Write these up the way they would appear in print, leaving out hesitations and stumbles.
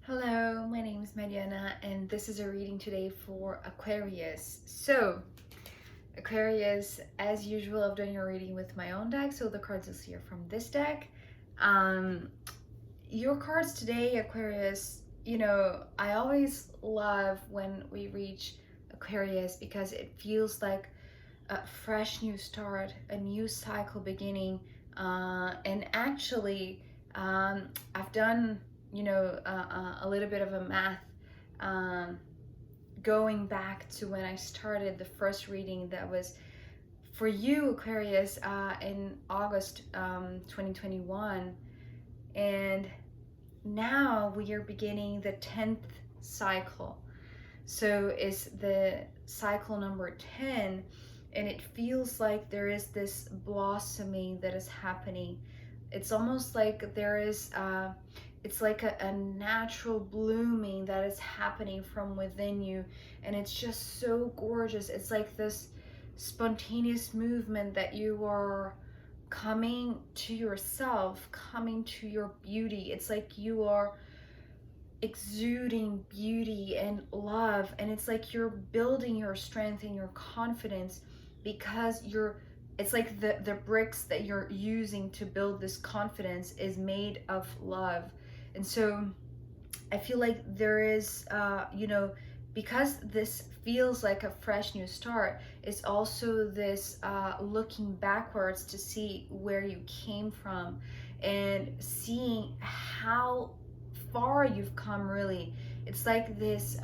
Hello, my name is Mariana and this is a reading today for Aquarius. So, Aquarius, as usual, I've done your reading with my own deck, so the cards you'll see are from this deck. Your cards today, Aquarius, I always love when we reach Aquarius because it feels like a fresh new start, a new cycle beginning. And actually, I've done, a little bit of a math going back to when I started the first reading that was for you, Aquarius, in August 2021. And now we are beginning the 10th cycle. So it's the cycle number 10, and it feels like there is this blossoming that is happening. It's almost like there is it's like a natural blooming that is happening from within you, and it's just so gorgeous. It's like this spontaneous movement that you are coming to yourself, coming to your beauty. It's like you are exuding beauty and love, and it's like you're building your strength and your confidence because it's like the bricks that you're using to build this confidence is made of love. And so I feel like there is because this feels like a fresh new start, it's also this looking backwards to see where you came from and seeing how far you've come. Really, it's like this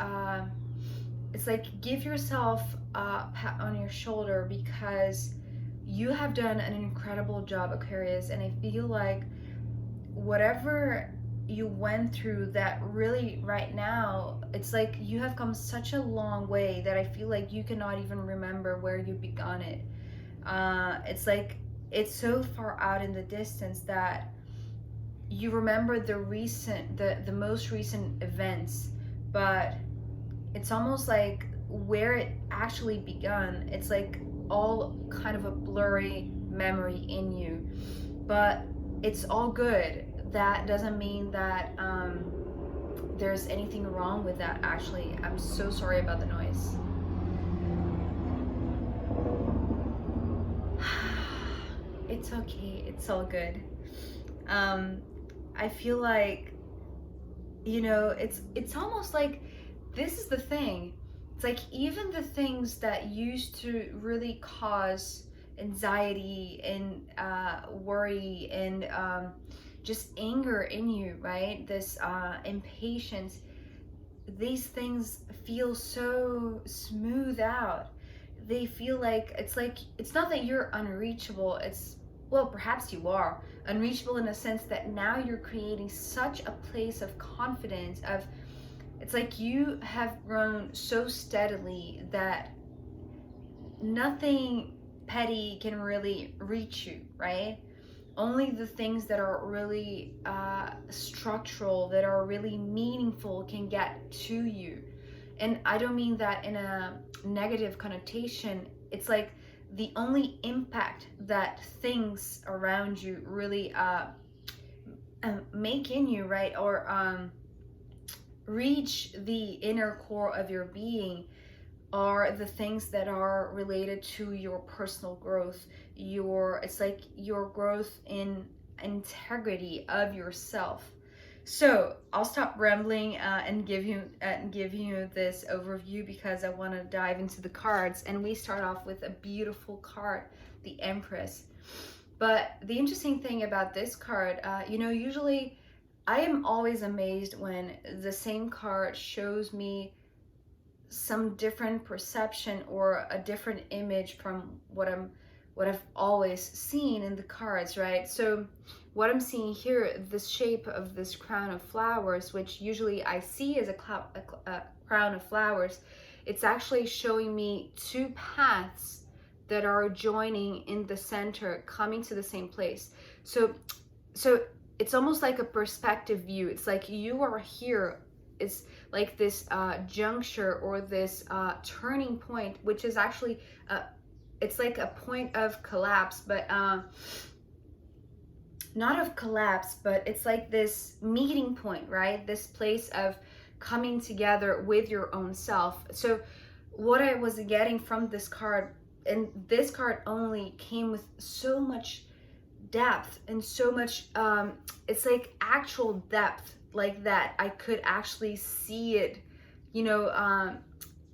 it's like give yourself a pat on your shoulder because you have done an incredible job, Aquarius. And I feel like whatever you went through, that really right now, it's like you have come such a long way that I feel like you cannot even remember where you began it. It's like it's so far out in the distance that you remember the most recent events, but it's almost like where it actually begun, it's like all kind of a blurry memory in you. But it's all good. That doesn't mean that there's anything wrong with that. Actually, I'm so sorry about the noise. It's okay, it's all good. I feel like, it's almost like this is the thing. It's like even the things that used to really cause anxiety and worry and just anger in you, right? This impatience, these things feel so smooth out. They feel like it's not that you're unreachable. It's, well, perhaps you are unreachable in a sense that now you're creating such a place of confidence of, it's like you have grown so steadily that nothing petty can really reach you, right? Only the things that are really structural, that are really meaningful, can get to you. And I don't mean that in a negative connotation. It's like the only impact that things around you really make in you, right? Or reach the inner core of your being are the things that are related to your personal growth, it's like your growth in integrity of yourself. So I'll stop rambling and give you this overview because I want to dive into the cards, and we start off with a beautiful card, the Empress. But the interesting thing about this card, usually I am always amazed when the same card shows me some different perception or a different image from what I've always seen in the cards, right? So what I'm seeing here, the shape of this crown of flowers, which usually I see as a crown of flowers, it's actually showing me two paths that are joining in the center, coming to the same place. So it's almost like a perspective view. It's like you are here. It's like this juncture or this turning point, which is actually it's like a point of collapse, but not of collapse, but it's like this meeting point, right? This place of coming together with your own self. So what I was getting from this card, and this card only came with so much depth and so much it's like actual depth, like that I could actually see it, you know,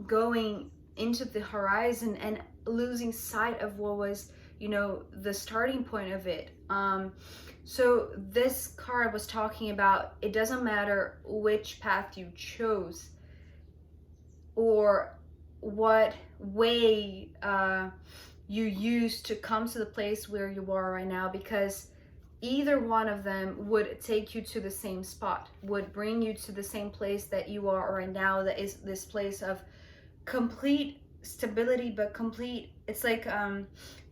going into the horizon and losing sight of what was, you know, the starting point of it. So this card was talking about, it doesn't matter which path you chose or what way you use to come to the place where you are right now, because either one of them would take you to the same spot, would bring you to the same place that you are right now, that is this place of complete stability, but complete, it's like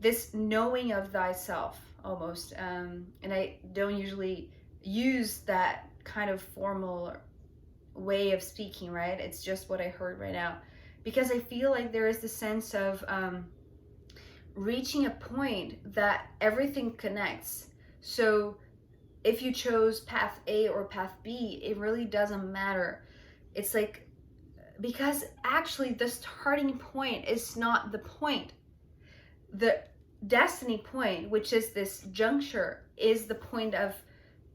this knowing of thyself almost. And I don't usually use that kind of formal way of speaking, right? It's just what I heard right now, because I feel like there is the sense of reaching a point that everything connects. So if you chose path A or path B, it really doesn't matter. It's like, because actually the starting point is not the point. The destiny point, which is this juncture, is the point of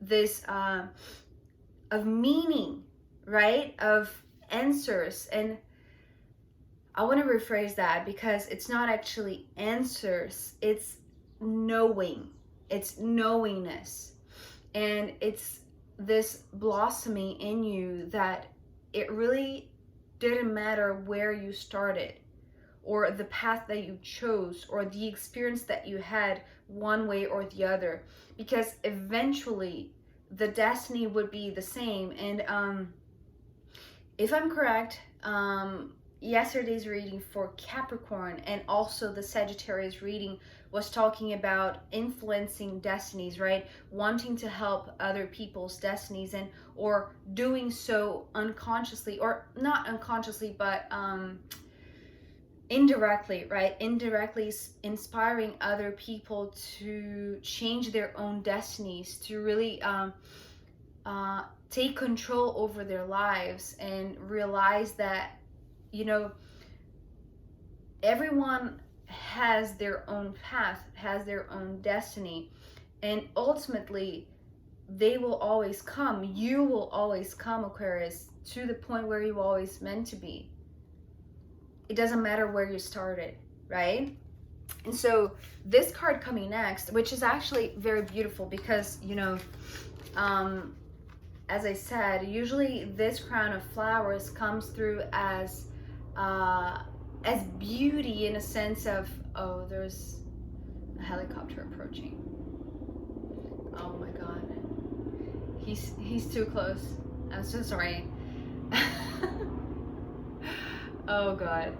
this of meaning, right? Of answers. And I want to rephrase that, because it's not actually answers, it's knowing, it's knowingness. And it's this blossoming in you that it really didn't matter where you started, or the path that you chose, or the experience that you had one way or the other, because eventually the destiny would be the same. And if I'm correct, yesterday's reading for Capricorn and also the Sagittarius reading was talking about influencing destinies, right? Wanting to help other people's destinies, and or doing so unconsciously, or not unconsciously, but indirectly, right? Indirectly inspiring other people to change their own destinies, to really take control over their lives, and realize that, you know, everyone has their own path, has their own destiny, and ultimately they will always come, you will always come, Aquarius, to the point where you always meant to be. It doesn't matter where you started, right? And so this card coming next, which is actually very beautiful, because, you know, as I said, usually this crown of flowers comes through as beauty, in a sense of, oh, there's a helicopter approaching. Oh my god, he's too close. I'm so sorry. Oh god.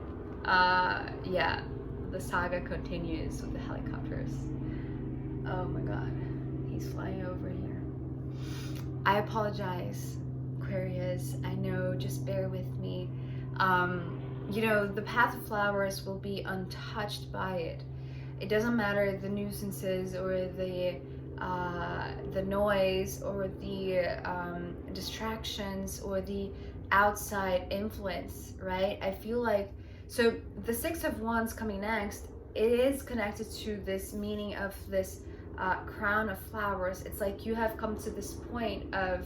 Yeah, the saga continues with the helicopters. Oh my god, he's flying over here. I apologize, Aquarius. I know, just bear with me. You know, the path of flowers will be untouched by it. It doesn't matter the nuisances, or the noise, or the distractions, or the outside influence, right? I feel like, so the Six of Wands coming next, it is connected to this meaning of this crown of flowers. It's like you have come to this point of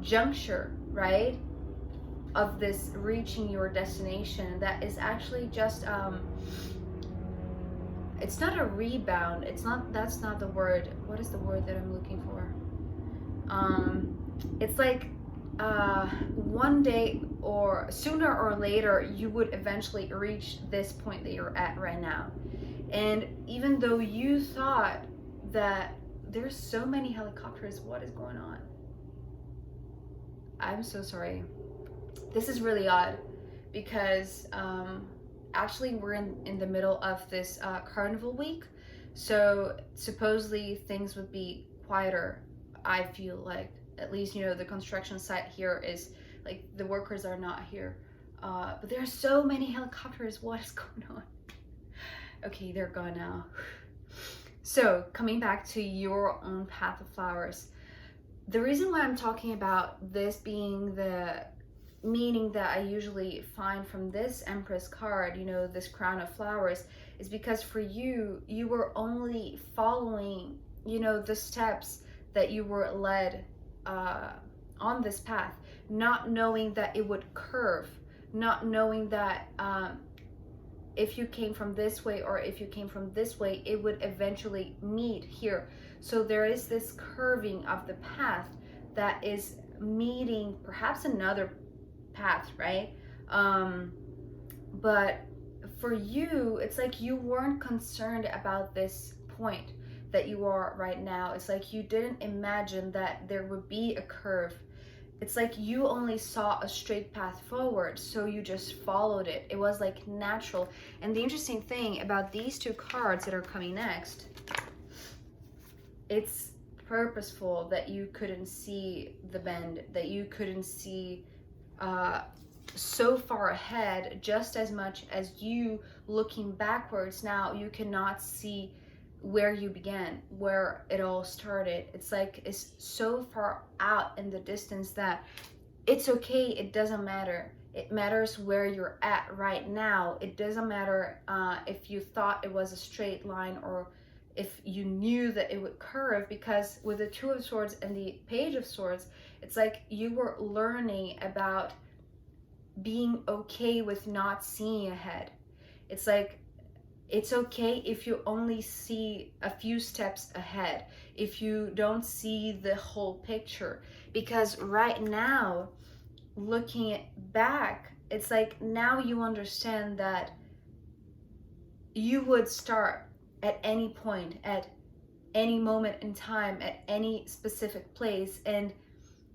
juncture, right? Of this reaching your destination that is actually just it's not a rebound, it's not, that's not the word. What is the word that I'm looking for? It's like one day or sooner or later you would eventually reach this point that you're at right now. And even though you thought that there's so many helicopters, what is going on? I'm so sorry. This is really odd, because actually we're in the middle of this carnival week, so supposedly things would be quieter. I feel like, at least, you know, the construction site here is like, the workers are not here, but there are so many helicopters. What is going on? Okay, they're gone now. So coming back to your own path of flowers, the reason why I'm talking about this being the meaning that I usually find from this Empress card, you know, this crown of flowers, is because for you, you were only following, you know, the steps that you were led on this path, not knowing that it would curve, not knowing that if you came from this way or if you came from this way, it would eventually meet here. So there is this curving of the path that is meeting perhaps another path, right? But for you, it's like you weren't concerned about this point that you are right now. It's like you didn't imagine that there would be a curve. It's like you only saw a straight path forward, so you just followed it. It was like natural. And the interesting thing about these two cards that are coming next, it's purposeful that you couldn't see the bend, that you couldn't see so far ahead, just as much as you looking backwards now, you cannot see where you began, where it all started. It's like it's so far out in the distance that it's okay, it doesn't matter. It matters where you're at right now. It doesn't matter if you thought it was a straight line or if you knew that it would curve, because with the Two of Swords and the Page of Swords, it's like you were learning about being okay with not seeing ahead. It's like it's okay if you only see a few steps ahead, if you don't see the whole picture, because right now, looking back, it's like now you understand that you would start at any point, at any moment in time, at any specific place, and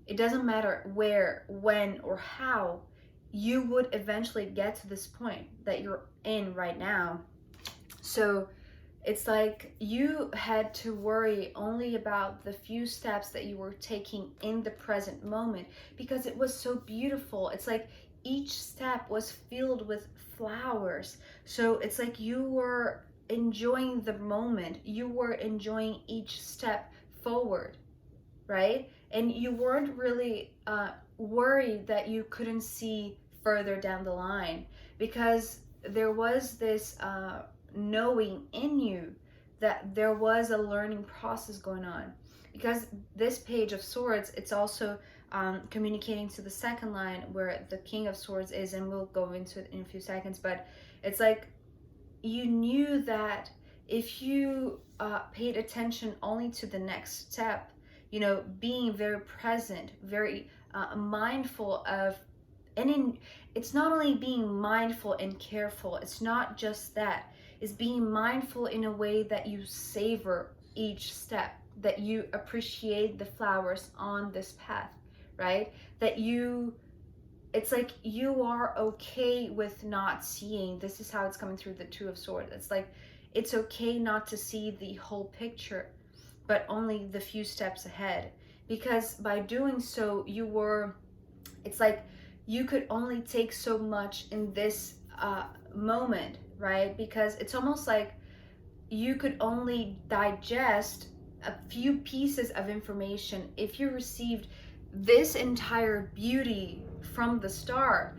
it doesn't matter where, when, or how, you would eventually get to this point that you're in right now. So it's like you had to worry only about the few steps that you were taking in the present moment, because it was so beautiful. It's like each step was filled with flowers. So it's like you were enjoying the moment, you were enjoying each step forward, right? And you weren't really worried that you couldn't see further down the line, because there was this knowing in you that there was a learning process going on. Because this Page of Swords, it's also communicating to the second line where the King of Swords is, and we'll go into it in a few seconds, but it's like you knew that if you paid attention only to the next step, you know, being very present, very mindful of, it's not only being mindful and careful, it's not just that, it's being mindful in a way that you savor each step, that you appreciate the flowers on this path, right? That you, it's like you are okay with not seeing. This is how it's coming through the Two of Swords. It's like it's okay not to see the whole picture, but only the few steps ahead. Because by doing so, you were, it's like you could only take so much in this moment, right? Because it's almost like you could only digest a few pieces of information. If you received this entire beauty from the start,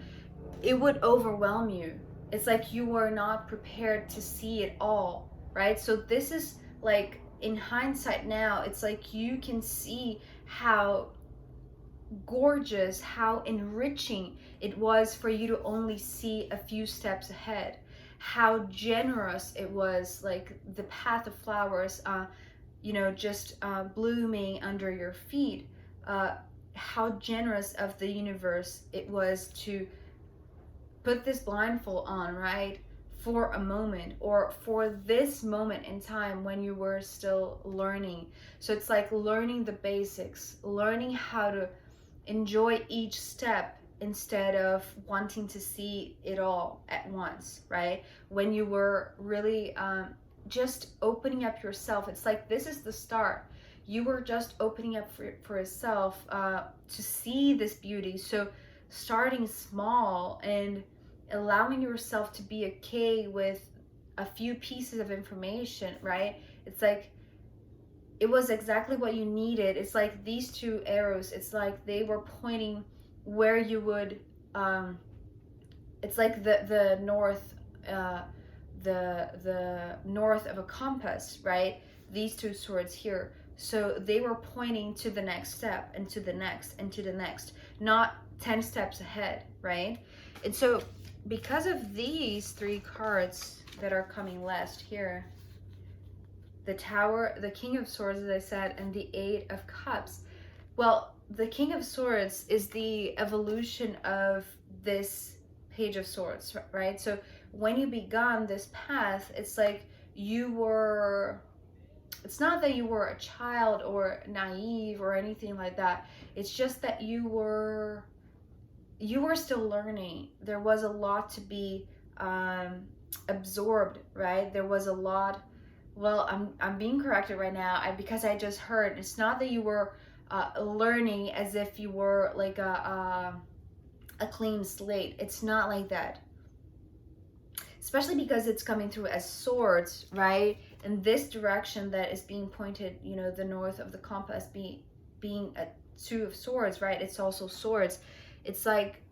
it would overwhelm you. It's like you were not prepared to see it all, right? So this is like, in hindsight now, it's like you can see how gorgeous, how enriching it was for you to only see a few steps ahead, how generous it was, like the path of flowers you know, just blooming under your feet, how generous of the universe it was to put this blindfold on, right, for a moment, or for this moment in time when you were still learning. So it's like learning the basics, learning how to enjoy each step instead of wanting to see it all at once, right? When you were really just opening up yourself. It's like this is the start. You were just opening up for yourself to see this beauty. So starting small and allowing yourself to be okay with a few pieces of information, right? It's like it was exactly what you needed. It's like these two arrows, it's like they were pointing where you would it's like the north, the north of a compass, right? These two swords here. So they were pointing to the next step, and to the next, and to the next, not 10 steps ahead, right? And so because of these three cards that are coming last here, the Tower, the King of Swords, as I said, and the Eight of Cups. Well, the King of Swords is the evolution of this Page of Swords, right? So when you began this path, it's like you were, it's not that you were a child or naive or anything like that. It's just that you were still learning. There was a lot to be absorbed, right? There was a lot. Well, I'm being corrected right now because I just heard it's not that you were learning as if you were like a clean slate. It's not like that. Especially because it's coming through as swords, right? In this direction that is being pointed, you know, the north of the compass being a two of swords, right? It's also swords. It's like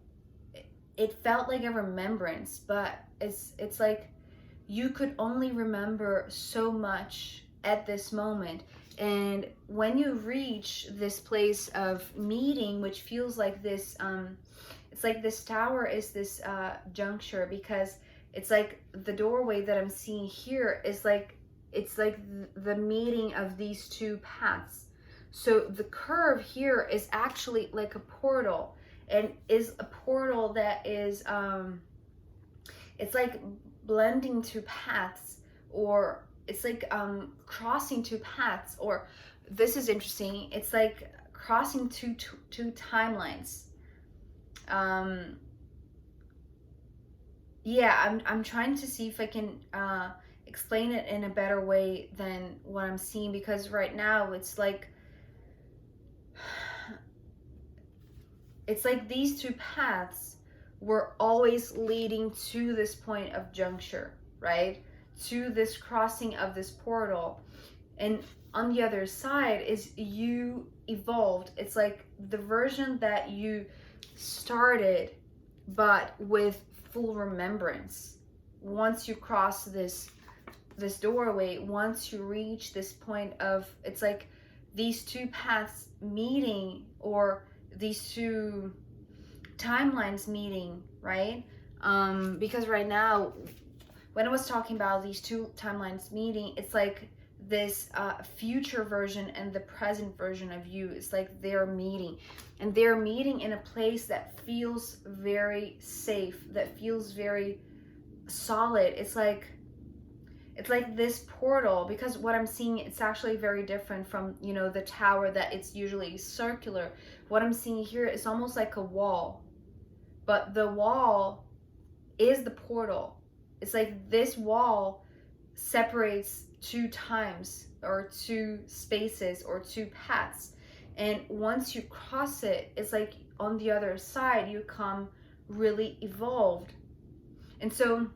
it felt like a remembrance, but it's like you could only remember so much at this moment. And when you reach this place of meeting, which feels like this, it's like this tower is this juncture, because it's like the doorway that I'm seeing here is like, it's like the meeting of these two paths. So the curve here is actually like a portal, and is a portal that is, it's like blending two paths, or it's like crossing two paths, or this is interesting, it's like crossing two timelines. Yeah, I'm trying to see if I can explain it in a better way than what I'm seeing, because right now it's like these two paths were always leading to this point of juncture, right? To this crossing of this portal. And on the other side is you evolved. It's like the version that you started, but with full remembrance. Once you cross this doorway, once you reach this point of, it's like these two paths meeting, or these two timelines meeting, right? Because right now, when I was talking about these two timelines meeting, it's like this future version and the present version of you. It's like they're meeting, and they're meeting in a place that feels very safe, that feels very solid. It's like this portal, because what I'm seeing, it's actually very different from, you know, the tower that it's usually circular. What I'm seeing here is almost like a wall, but the wall is the portal. It's like this wall separates two times, or two spaces, or two paths, and once you cross it, it's like on the other side you come really evolved. And so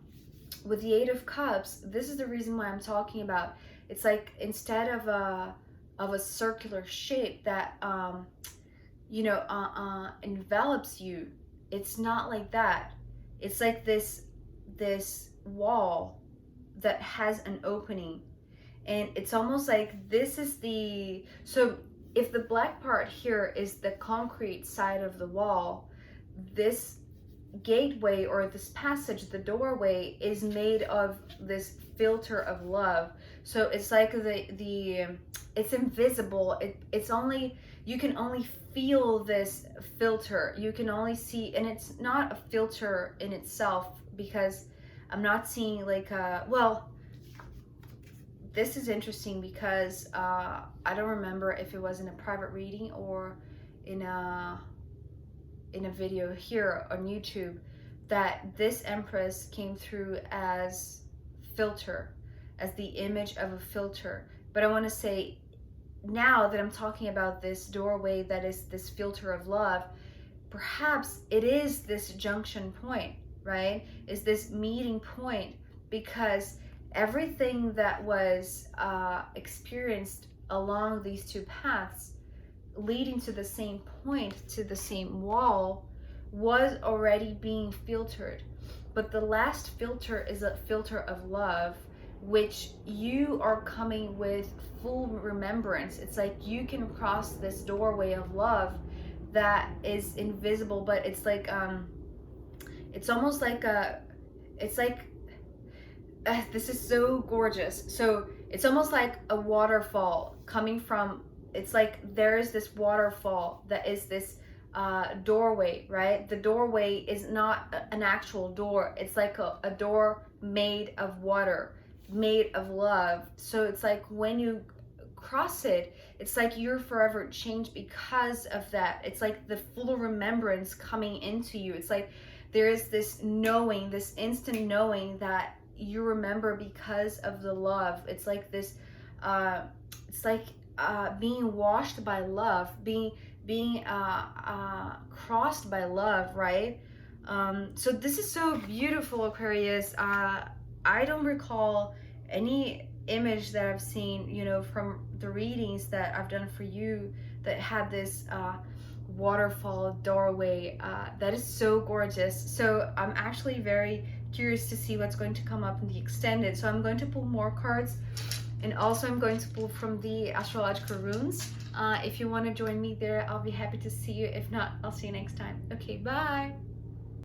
with the Eight of Cups, this is the reason why I'm talking about, it's like instead of a circular shape that envelops you, it's not like that. It's like this wall that has an opening, and it's almost like this is the, so if the black part here is the concrete side of the wall, this gateway, or this passage, the doorway, is made of this filter of love. So it's like the it's invisible. It's only, you can only feel this filter. You can only see, and it's not a filter in itself, because I'm not seeing like well, this is interesting because I don't remember if it was in a private reading or in a video here on YouTube, that this Empress came through as filter, as the image of a filter. But I want to say, now that I'm talking about this doorway that is this filter of love, perhaps it is this junction point, right? Is this meeting point, because everything that was experienced along these two paths leading to the same point, to the same wall, was already being filtered. But the last filter is a filter of love, which you are coming with full remembrance. It's like you can cross this doorway of love that is invisible, but it's like it's almost like it's like this is so gorgeous. So it's almost like a waterfall coming from, it's like there is this waterfall that is this doorway, right? The doorway is not an actual door. It's like a door made of water, made of love. So it's like when you cross it, it's like you're forever changed because of that. It's like the full remembrance coming into you. It's like there is this knowing, this instant knowing that you remember because of the love. It's like this it's like being washed by love, being crossed by love, right? So this is so beautiful, Aquarius. I don't recall any image that I've seen, you know, from the readings that I've done for you that had this waterfall doorway. That is so gorgeous. So I'm actually very curious to see what's going to come up in the extended. So I'm going to pull more cards, and also I'm going to pull from the astrological runes. If you want to join me there, I'll be happy to see you. If not, I'll see you next time. Okay, bye.